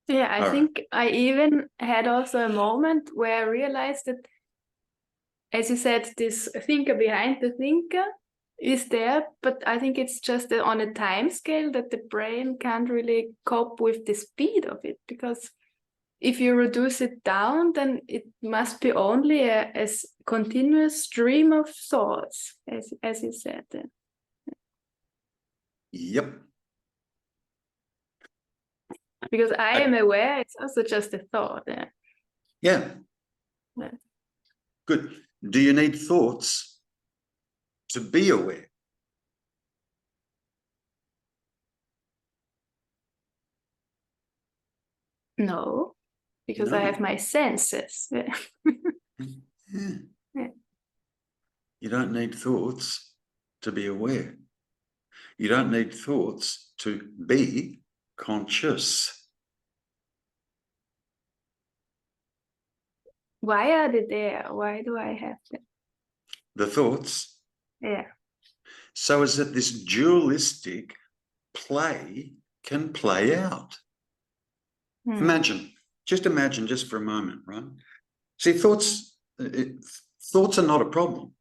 Yeah, I All right. think I even had also a moment where I realized that, as you said, this thinker behind the thinker is there, but I think it's just on a time scale that the brain can't really cope with the speed of it, because if you reduce it down, then it must be only a continuous stream of thoughts, as you said. Yep. Because I am aware, it's also just a thought. Yeah. Yeah. Good. Do you need thoughts to be aware? No, because No. I have my senses. Yeah. Yeah. Yeah. You don't need thoughts to be aware. You don't need thoughts to be conscious. Why are they there? Why do I have them? The thoughts. Yeah. So as that this dualistic play can play out. Imagine just for a moment, right? See, thoughts are not a problem.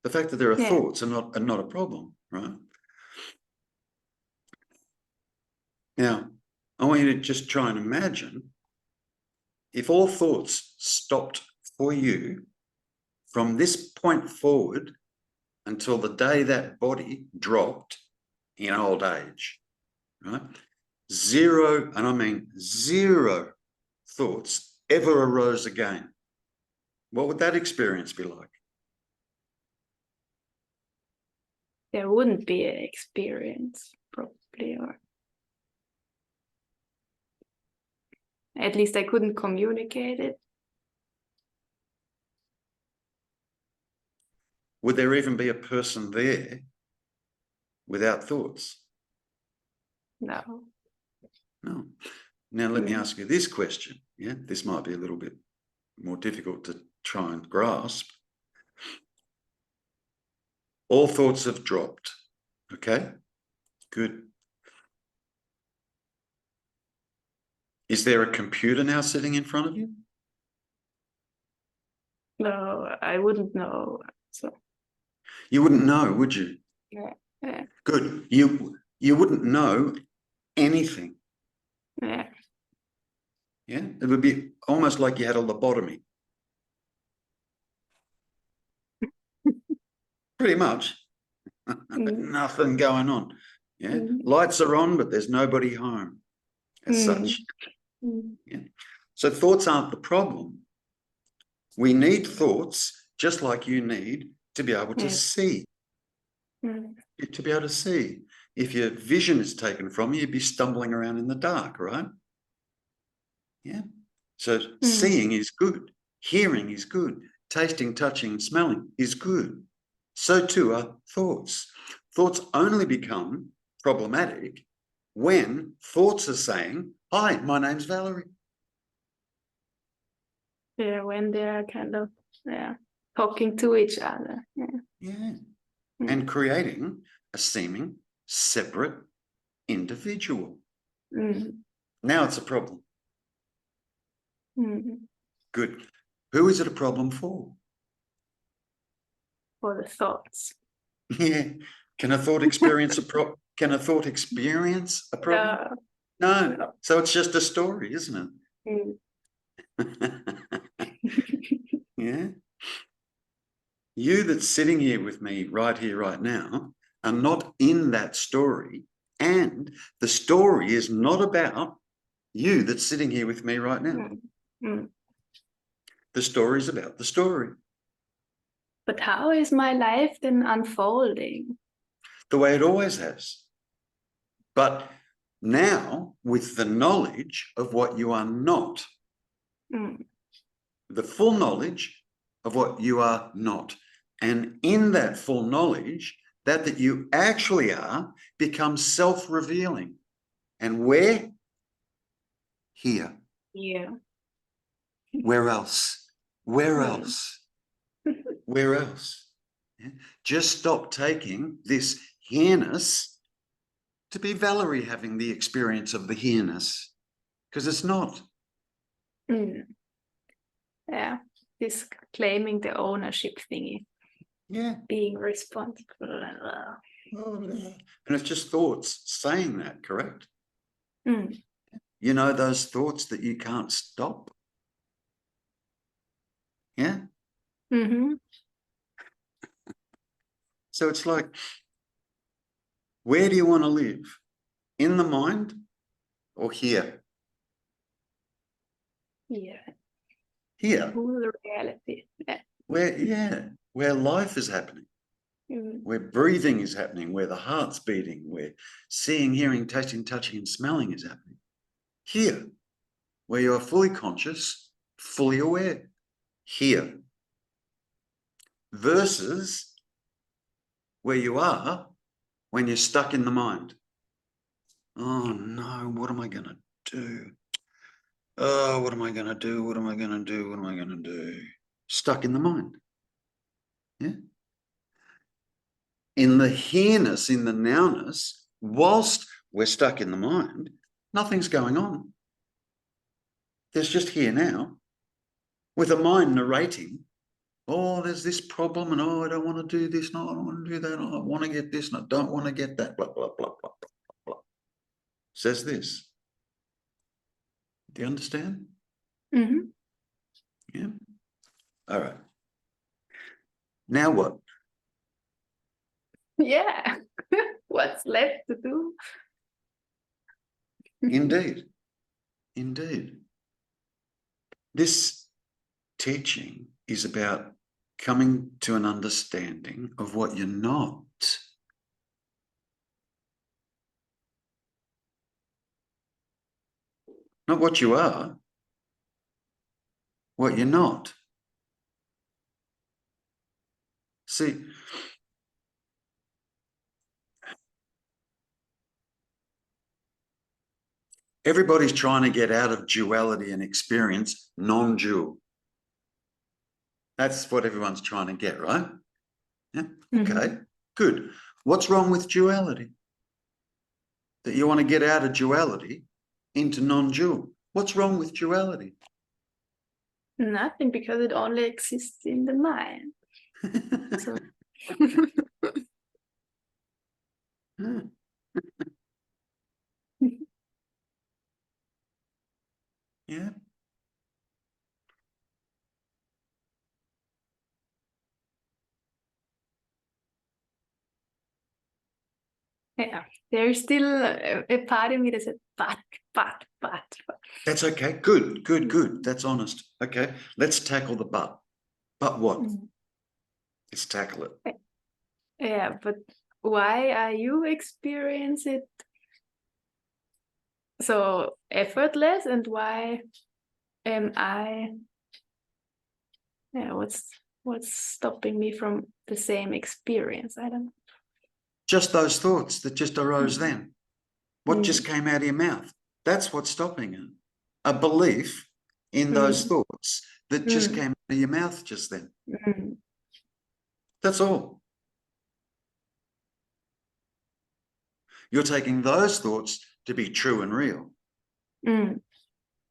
The fact that there are thoughts are not a problem, right? Now, I want you to just try and imagine if all thoughts stopped for you from this point forward until the day that body dropped in old age, right? Zero, and I mean zero thoughts ever arose again. What would that experience be like? There wouldn't be an experience, probably, or at least I couldn't communicate it. Would there even be a person there without thoughts? No. No. Now, let me ask you this question. Yeah, this might be a little bit more difficult to try and grasp. All thoughts have dropped. Okay, good. Is there a computer now sitting in front of you? No, I wouldn't know. So You wouldn't know, would you? yeah. Good. You wouldn't know anything. Yeah. Yeah, it would be almost like you had a lobotomy. Pretty much. Nothing going on. Yeah, lights are on, but there's nobody home as such. Yeah. So thoughts aren't the problem. We need thoughts just like you need to be able to see. To be able to see. If your vision is taken from you, you'd be stumbling around in the dark, right? Yeah. So seeing is good. Hearing is good. Tasting, touching, and smelling is good. So too are thoughts. Thoughts only become problematic when thoughts are saying, "Hi, my name's Valerie." Yeah, when they're kind of talking to each other. Yeah. And creating a seeming separate individual. Now it's a problem. Good. Who is it a problem for? For the thoughts. Yeah. Can a thought experience a problem? Can a thought experience a problem? No. So it's just a story, isn't it? Yeah. You that's sitting here with me right here, right now, are not in that story. And the story is not about you that's sitting here with me right now. The story is about the story. But how is my life then unfolding? The way it always has. But now with the knowledge of what you are not. The full knowledge of what you are not. And in that full knowledge, that you actually are becomes self-revealing. And where? Here. Yeah. Where else? Where else? Where else? Yeah. Just stop taking this here-ness to be Valerie having the experience of the here-ness. because it's not. Yeah, this claiming the ownership thingy. Yeah. Being responsible. And it's just thoughts saying that, correct? Mm. You know, those thoughts that you can't stop. Yeah. Mm-hmm. So it's like, where do you want to live? In the mind or here? Yeah. Here. The reality. Yeah. Where life is happening. Mm. Where breathing is happening, where the heart's beating, where seeing, hearing, tasting, touching, and smelling is happening. Here, where you are fully conscious, fully aware. Here. Versus where you are when you're stuck in the mind. Oh no, what am I going to do? Oh, what am I going to do? What am I going to do? What am I going to do? Stuck in the mind. Yeah. In the here-ness, in the now-ness, whilst we're stuck in the mind, nothing's going on. There's just here now, with a mind narrating, oh, there's this problem, and oh, I don't want to do this, no, I don't want to do that, oh, I want to get this, and I don't want to get that, blah, blah, blah, blah, blah, blah. Says this. Do you understand? Mm-hmm. Yeah. All right. Now what? Yeah. What's left to do? Indeed. Indeed. This teaching is about coming to an understanding of what you're not. Not what you are, what you're not. See, everybody's trying to get out of duality and experience non-dual. That's what everyone's trying to get, right? Yeah. Okay, good. What's wrong with duality? That you want to get out of duality into non-dual. What's wrong with duality? Nothing, because it only exists in the mind. So. Yeah. Yeah, there's still a part of me that says, but. That's okay. Good, good, good. That's honest. Okay, let's tackle the but. But what? Let's tackle it. Yeah, but why are you experiencing it so effortless, and why am I? Yeah, what's stopping me from the same experience? I don't know. Just those thoughts that just arose then. What just came out of your mouth? That's what's stopping it. A belief in those thoughts that just came out of your mouth just then. That's all. You're taking those thoughts to be true and real.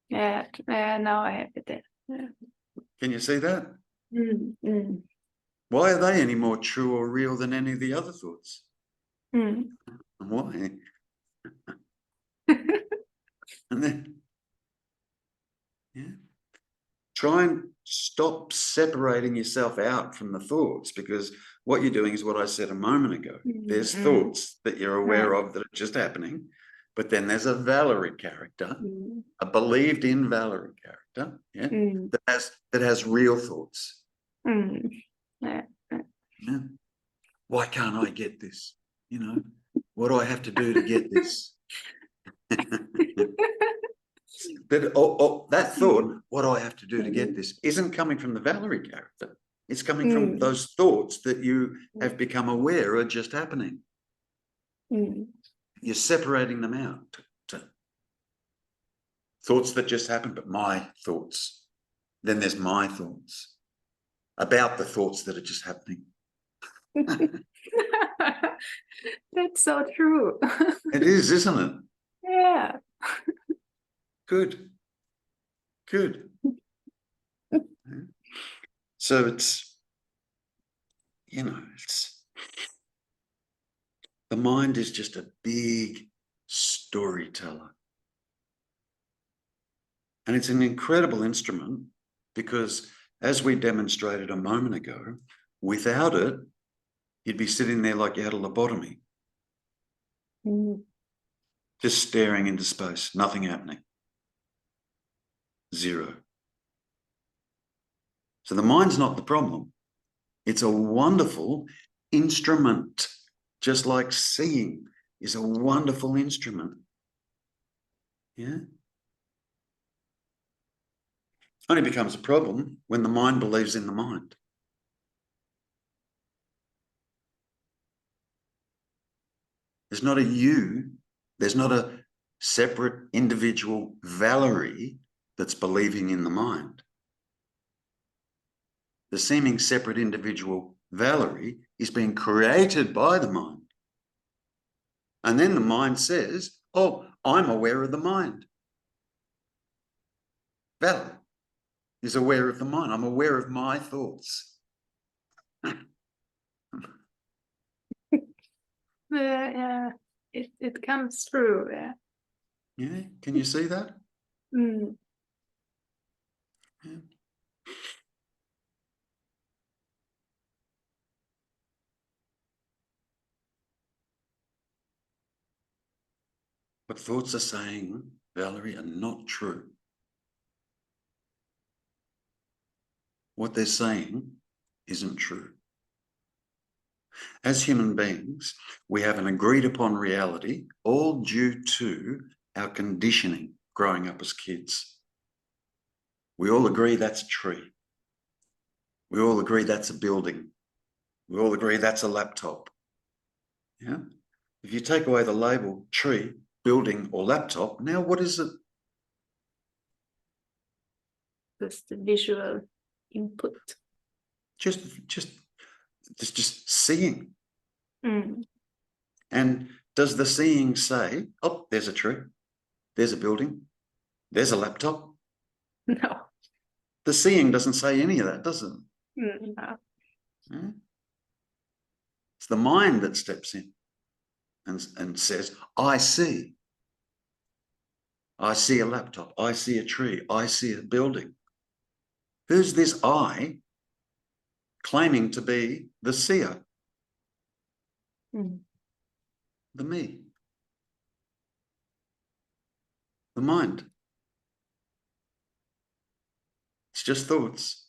Yeah, now I have it there. Yeah. Can you see that? Why are they any more true or real than any of the other thoughts? And why? And then, yeah. Try and stop separating yourself out from the thoughts, because what you're doing is what I said a moment ago. There's thoughts that you're aware of that are just happening, but then there's a Valerie character, a believed in Valerie character, yeah, that has real thoughts. Yeah. Yeah. Why can't I get this? You know, what do I have to do to get this? That thought, what do I have to do to get this, isn't coming from the Valerie character. It's coming from those thoughts that you have become aware are just happening. You're separating them out. Thoughts that just happen, but my thoughts. Then there's my thoughts about the thoughts that are just happening. That's so true. It is, isn't it? Yeah. Good. Good. So it's, you know, it's, the mind is just a big storyteller. And it's an incredible instrument because, as we demonstrated a moment ago, without it, you'd be sitting there like you had a lobotomy. Just staring into space, nothing happening. Zero. So the mind's not the problem. It's a wonderful instrument, just like seeing is a wonderful instrument. Yeah. Only becomes a problem when the mind believes in the mind. There's not a you, there's not a separate individual Valerie that's believing in the mind. The seeming separate individual Valerie is being created by the mind. And then the mind says, oh, I'm aware of the mind. Valerie is aware of the mind. I'm aware of my thoughts. Yeah, it comes through. Yeah. Yeah, can you see that? Yeah. What thoughts are saying, Valerie, are not true. What they're saying isn't true. As human beings, we have an agreed upon reality, all due to our conditioning growing up as kids. We all agree that's a tree. We all agree that's a building. We all agree that's a laptop. Yeah. If you take away the label tree, building, or laptop, now what is it? Just the visual input. Just seeing. And does the seeing say, oh, there's a tree, there's a building, there's a laptop? No. The seeing doesn't say any of that, does it? No. Yeah. It's the mind that steps in and says, I see. I see a laptop. I see a tree. I see a building. Who's this I claiming to be the seer? The me. The mind. It's just thoughts.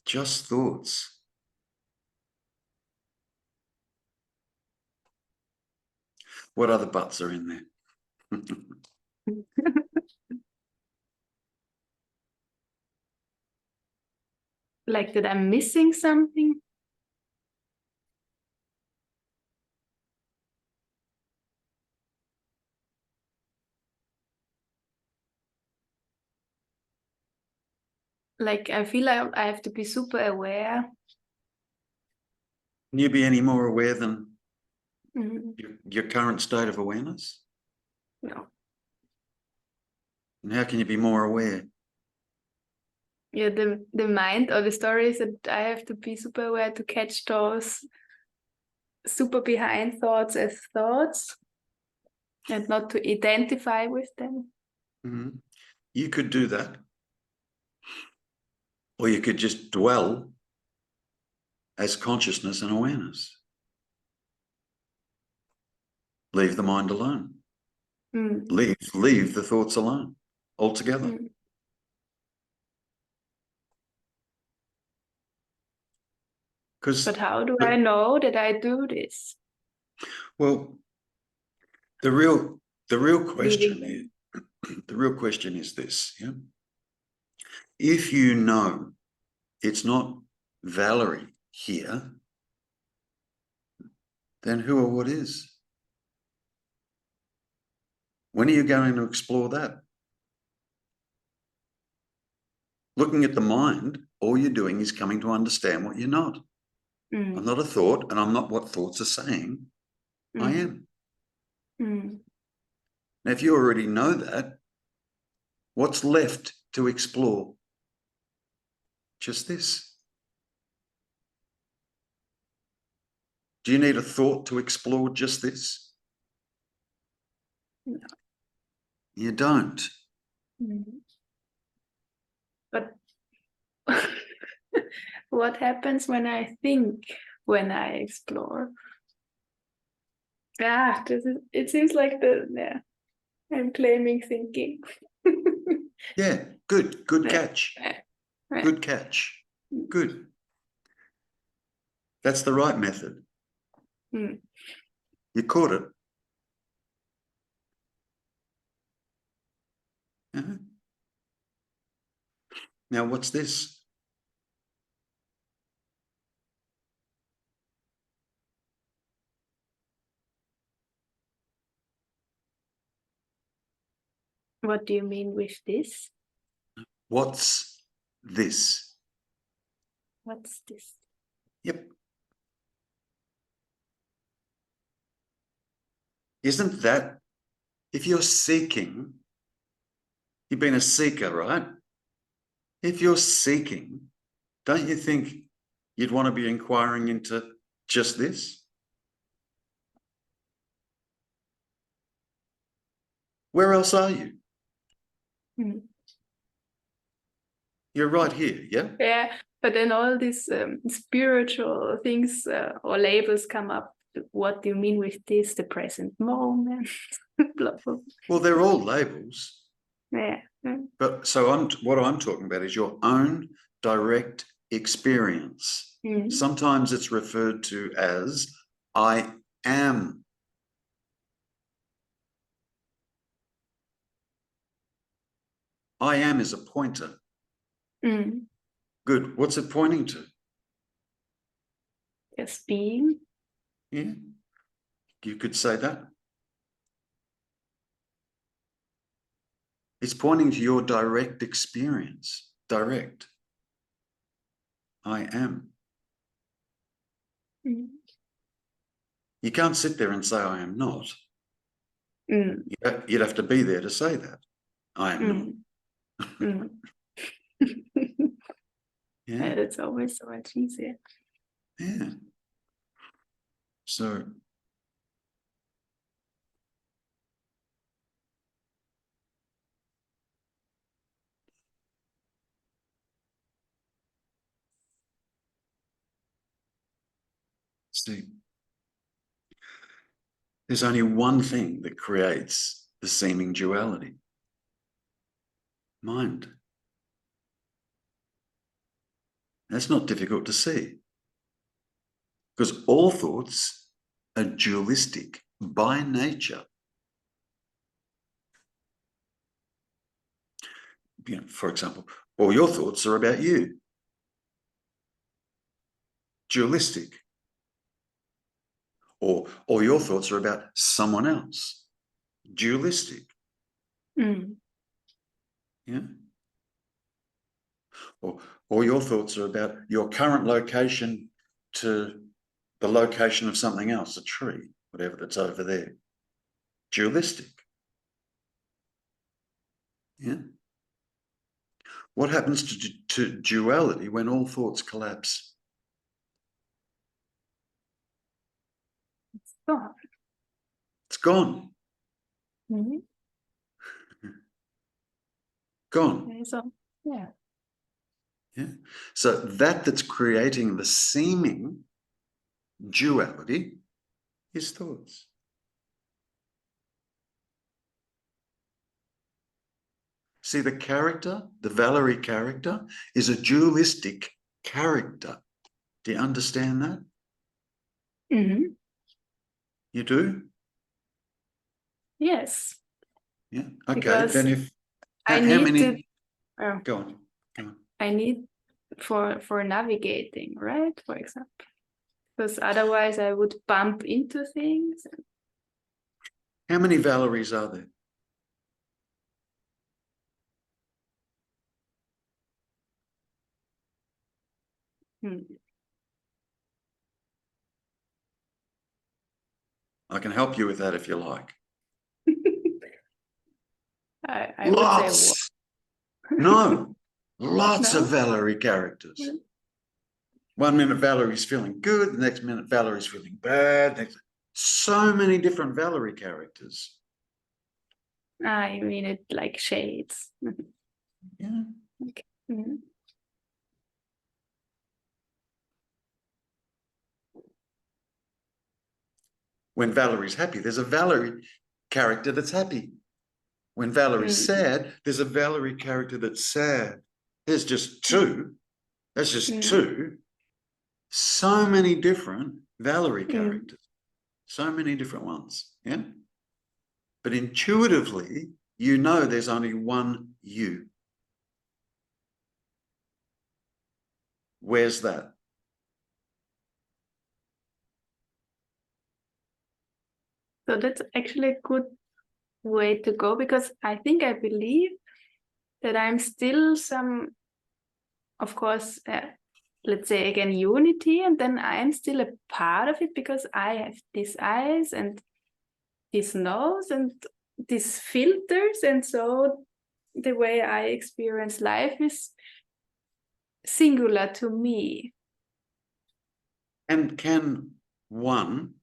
Just thoughts. What other buts are in there? Like that I'm missing something? Like I feel like I have to be super aware. Can you be any more aware than your current state of awareness? No. And how can you be more aware? Yeah, the mind or the story is that I have to be super aware to catch those super behind thoughts as thoughts and not to identify with them. You could do that. Or you could just dwell as consciousness and awareness. Leave the mind alone. Leave the thoughts alone altogether. But how do I know that I do this? Well, the real question is this, yeah? If you know it's not Valerie here, then who or what is? When are you going to explore that? Looking at the mind, all you're doing is coming to understand what you're not. I'm not a thought, and I'm not what thoughts are saying. I am. Now, if you already know that, what's left to explore? Just this. Do you need a thought to explore just this? No. You don't. But what happens when I think, when I explore? It seems like I'm claiming thinking. Yeah, good catch. Good catch. Good. That's the right method. You caught it. Now, what's this? What do you mean with this? What's this? What's this? Yep. Isn't that, if you're seeking, you've been a seeker, right? If you're seeking, don't you think you'd want to be inquiring into just this? Where else are you? You're right here, yeah? Yeah, but then all these spiritual things or labels come up. What do you mean with this? The present moment? Blah, blah. Well, they're all labels. Yeah. But so what I'm talking about is your own direct experience. Sometimes it's referred to as I am. I am is a pointer. Good. What's it pointing to? Just being. Yeah. You could say that. It's pointing to your direct experience. Direct. I am. You can't sit there and say I am not. You'd have to be there to say that. I am not. Yeah. It's always so much easier. Yeah. So see, there's only one thing that creates the seeming duality. Mind. That's not difficult to see, because all thoughts are dualistic by nature. You know, for example, all your thoughts are about you. Dualistic. Or all your thoughts are about someone else. Dualistic. Yeah. Or your thoughts are about your current location to the location of something else, a tree, whatever that's over there. Dualistic. Yeah. What happens to duality when all thoughts collapse? It's gone. It's gone. Gone. So, yeah. Yeah. So that's creating the seeming duality is thoughts. See, the character, the Valerie character, is a dualistic character. Do you understand that? You do? Yes. Yeah. Okay. Because then if how many? to, Go on. I need for navigating, right? For example, because otherwise I would bump into things. How many Valeries are there? I can help you with that if you like. I would say no, lots no? of Valerie characters. 1 minute Valerie's feeling good, the next minute Valerie's feeling bad. So many different Valerie characters. I mean it like shades. Yeah. Okay. Mm-hmm. When Valerie's happy, there's a Valerie character that's happy. When Valerie's sad, there's a Valerie character that's sad. There's just two. That's just two. So many different Valerie characters. So many different ones. Yeah. But intuitively, you know there's only one you. Where's that? So that's actually a good way to go, because I think I believe that I'm still some, of course, let's say again, unity, and then I'm still a part of it because I have these eyes and this nose and these filters, and so the way I experience life is singular to me. And can one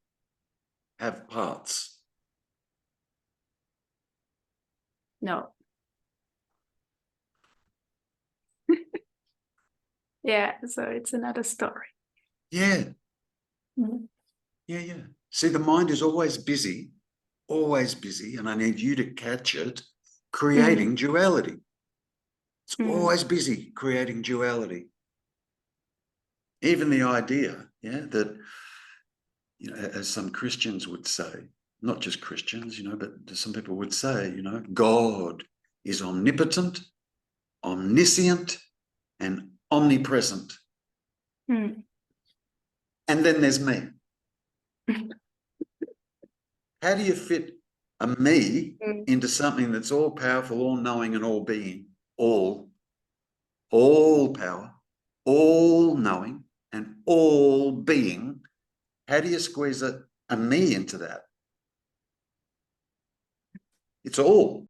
have parts? No. Yeah, so it's another story. Yeah. Yeah. See, the mind is always busy, and I need you to catch it, creating duality. It's always busy creating duality. Even the idea, that, as some Christians would say, not just Christians, but some people would say, God is omnipotent, omniscient, and omnipresent. And then there's me. How do you fit a me into something that's all powerful, all knowing, and all being? All power, all knowing, and all being. How do you squeeze a me into that? It's all.